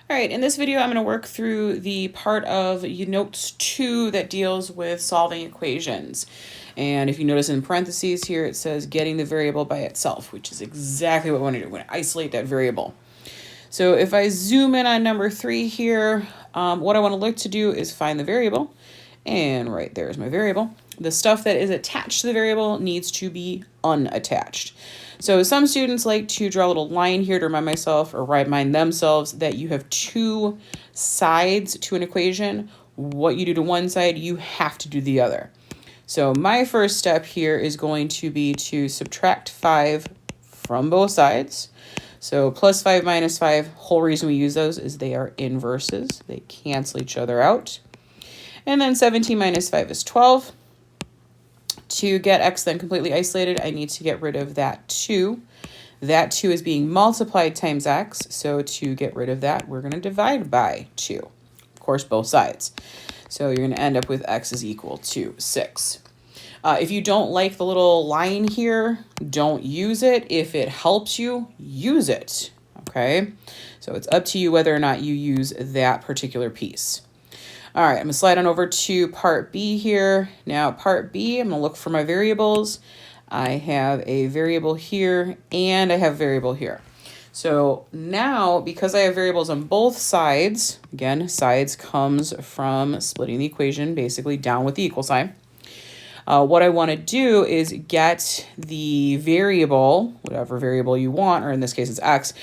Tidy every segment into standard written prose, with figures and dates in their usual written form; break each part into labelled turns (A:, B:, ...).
A: All right, in this video, I'm going to work through the part of Notes 2 that deals with solving equations. And if you notice in parentheses here, it says getting the variable by itself, which is exactly what we want to do. We're going to isolate that variable. So if I zoom in on number 3 here, what I want to look to do is find the variable. And right there is my variable. The stuff that is attached to the variable needs to be unattached. So some students like to draw a little line here to remind themselves that you have two sides to an equation. What you do to one side, you have to do the other. So my first step here is going to be to subtract 5 from both sides. So plus 5 minus 5, whole reason we use those is they are inverses. They cancel each other out. And then 17 minus 5 is 12. To get x then completely isolated, I need to get rid of that 2. That 2 is being multiplied times x, so to get rid of that, we're going to divide by 2. Of course, both sides. So you're going to end up with x is equal to 6. If you don't like the little line here, don't use it. If it helps you, use it. Okay? So it's up to you whether or not you use that particular piece. All right, I'm going to slide on over to part B here. Now, part B, I'm going to look for my variables. I have a variable here, and I have a variable here. So now, because I have variables on both sides, again, sides comes from splitting the equation, basically down with the equal sign. What I want to do is get the variable, whatever variable you want, or in this case it's x,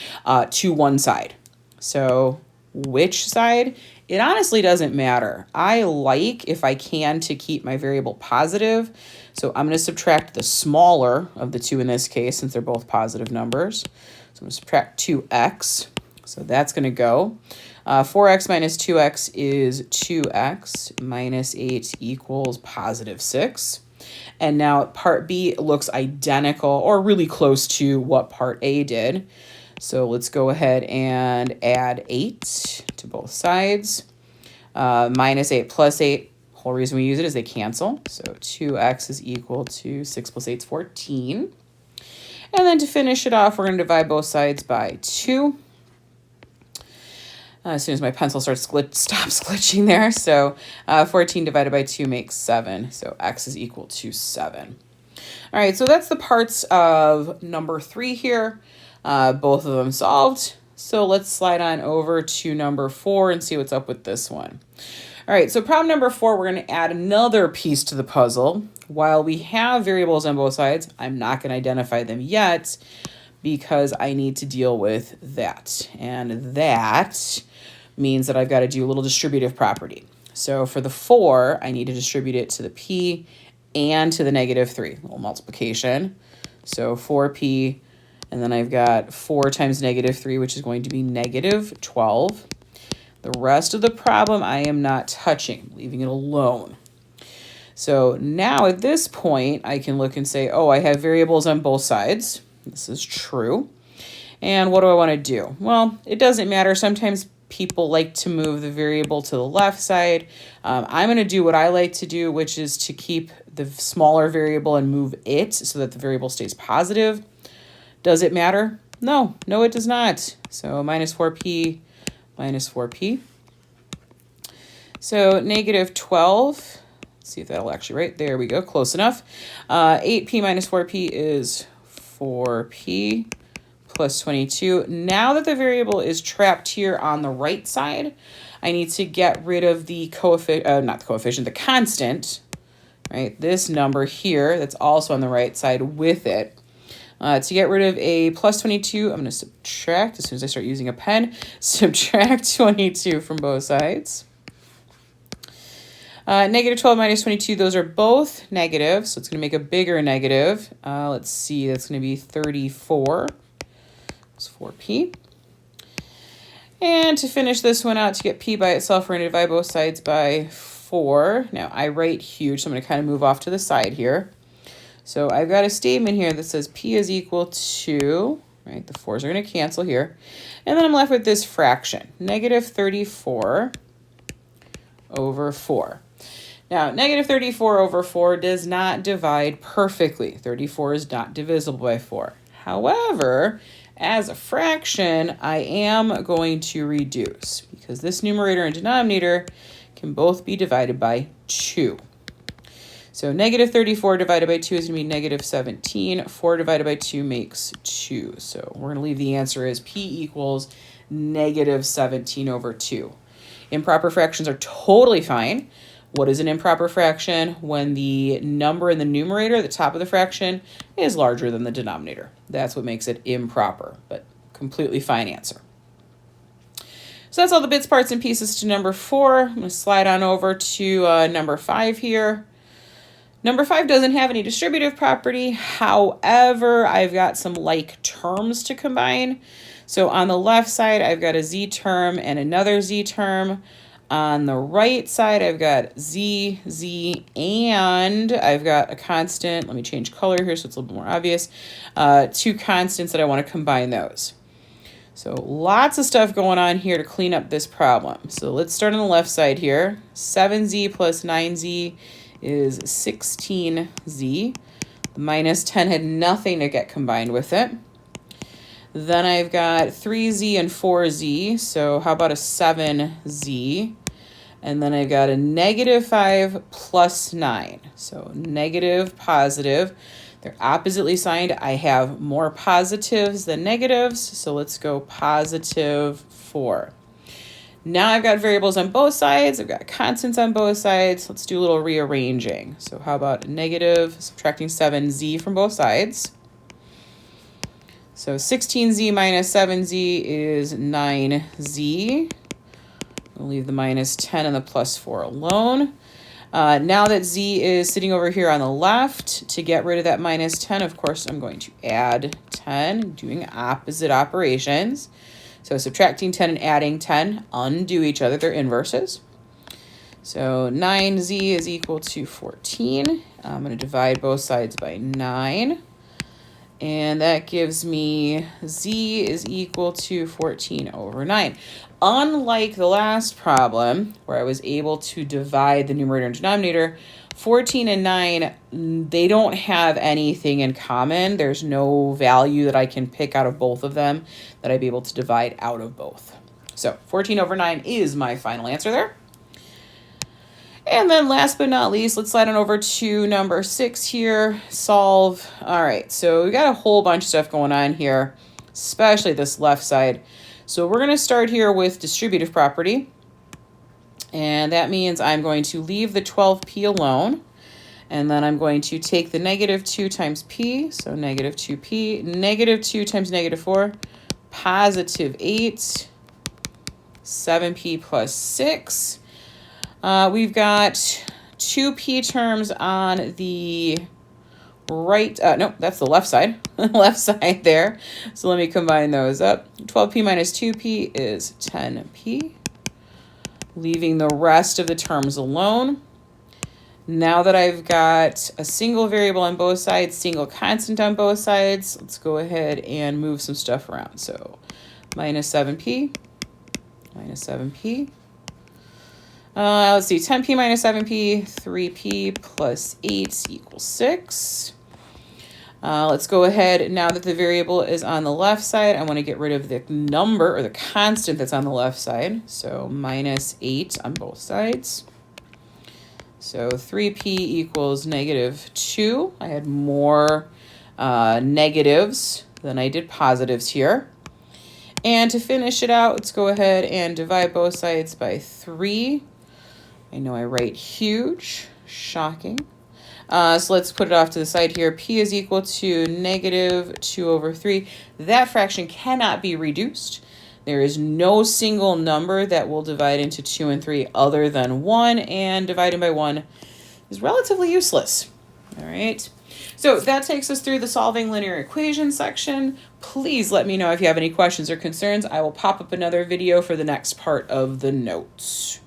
A: to one side. So which side? It honestly doesn't matter. I like, if I can, to keep my variable positive. So I'm going to subtract the smaller of the two in this case, since they're both positive numbers. So I'm going to subtract 2x. So that's going to go. 4x minus 2x is 2x minus 8 equals positive 6. And now part B looks identical or really close to what part A did. So let's go ahead and add 8 to both sides. Minus 8 plus 8, whole reason we use it is they cancel. So 2x is equal to 6 plus 8 is 14. And then to finish it off, we're going to divide both sides by 2. As soon as my pencil stops glitching there. So 14 divided by 2 makes 7. So x is equal to 7. All right, so that's the parts of number 3 here. Both of them solved. So let's slide on over to number 4 and see what's up with this one. All right, so problem number 4, we're going to add another piece to the puzzle. While we have variables on both sides, I'm not going to identify them yet because I need to deal with that. And that means that I've got to do a little distributive property. So for the 4, I need to distribute it to the p and to the negative 3, a little multiplication. So 4p. And then I've got 4 times negative 3, which is going to be negative 12. The rest of the problem I am not touching, leaving it alone. So now at this point, I can look and say, oh, I have variables on both sides. This is true. And what do I want to do? Well, it doesn't matter. Sometimes people like to move the variable to the left side. I'm going to do what I like to do, which is to keep the smaller variable and move it so that the variable stays positive. Does it matter? No, it does not. So minus 4p minus 4p. So negative 12. Let's see if that'll actually, right, there we go, close enough. 8p minus 4p is 4p plus 22. Now that the variable is trapped here on the right side, I need to get rid of the the constant, right? This number here that's also on the right side with it. To get rid of a plus 22, I'm going to subtract, as soon as I start using a pen, subtract 22 from both sides. Negative 12 minus 22, those are both negative, so it's going to make a bigger negative. Let's see, that's going to be 34. It's 4p. And to finish this one out, to get p by itself, we're going to divide both sides by 4. Now, I write huge, so I'm going to kind of move off to the side here. So I've got a statement here that says p is equal to, right, the 4s are going to cancel here. And then I'm left with this fraction, negative 34 over 4. Now, negative 34 over 4 does not divide perfectly. 34 is not divisible by 4. However, As a fraction, I am going to reduce because this numerator and denominator can both be divided by 2. So negative 34 divided by 2 is going to be negative 17. 4 divided by 2 makes 2. So we're going to leave the answer as P equals negative 17 over 2. Improper fractions are totally fine. What is an improper fraction? When the number in the numerator, the top of the fraction, is larger than the denominator. That's what makes it improper, but completely fine answer. So that's all the bits, parts, and pieces to number 4. I'm going to slide on over to number 5 here. Number 5 doesn't have any distributive property. However, I've got some like terms to combine. So on the left side, I've got a z term and another z term. On the right side, I've got z, and I've got a constant. Let me change color here so it's a little bit more obvious. 2 constants that I want to combine those. So lots of stuff going on here to clean up this problem. So let's start on the left side here. 7z plus 9z is 16z. Minus 10 had nothing to get combined with it. Then I've got 3z and 4z, so how about a 7z? And then I've got a negative 5 plus 9, so negative, positive. They're oppositely signed. I have more positives than negatives, so let's go positive 4. Now I've got variables on both sides. I've got constants on both sides. Let's do a little rearranging. So how about negative, subtracting 7z from both sides? So 16z minus 7z is 9z. We'll leave the minus 10 and the plus 4 alone. Now that z is sitting over here on the left, to get rid of that minus 10, of course, I'm going to add 10, doing opposite operations. So subtracting 10 and adding 10 undo each other. They're inverses. So 9z is equal to 14. I'm going to divide both sides by 9. And that gives me z is equal to 14 over 9. Unlike the last problem, where I was able to divide the numerator and denominator, 14 and 9, they don't have anything in common. There's no value that I can pick out of both of them that I'd be able to divide out of both. So 14 over 9 is my final answer there. And then last but not least, let's slide on over to number 6 here, solve. All right, so we got a whole bunch of stuff going on here, especially this left side. So we're going to start here with distributive property. And that means I'm going to leave the 12p alone. And then I'm going to take the negative 2 times p, so negative 2p, negative 2 times negative 4, positive 8, 7p plus 6. We've got 2p terms on the right, no, that's the left side, left side there. So let me combine those up. 12p minus 2p is 10p, leaving the rest of the terms alone. Now that I've got a single variable on both sides, single constant on both sides, let's go ahead and move some stuff around. So minus 7p, minus 7p. Let's see, 10p minus 7p, 3p plus 8 equals 6. Let's go ahead, now that the variable is on the left side, I want to get rid of the number or the constant that's on the left side. So minus 8 on both sides. So 3p equals negative 2. I had more negatives than I did positives here. And to finish it out, let's go ahead and divide both sides by 3. I know I write huge, shocking. So let's put it off to the side here. P is equal to negative 2 over 3. That fraction cannot be reduced. There is no single number that will divide into 2 and 3 other than 1, and dividing by 1 is relatively useless. All right. So that takes us through the solving linear equation section. Please let me know if you have any questions or concerns. I will pop up another video for the next part of the notes.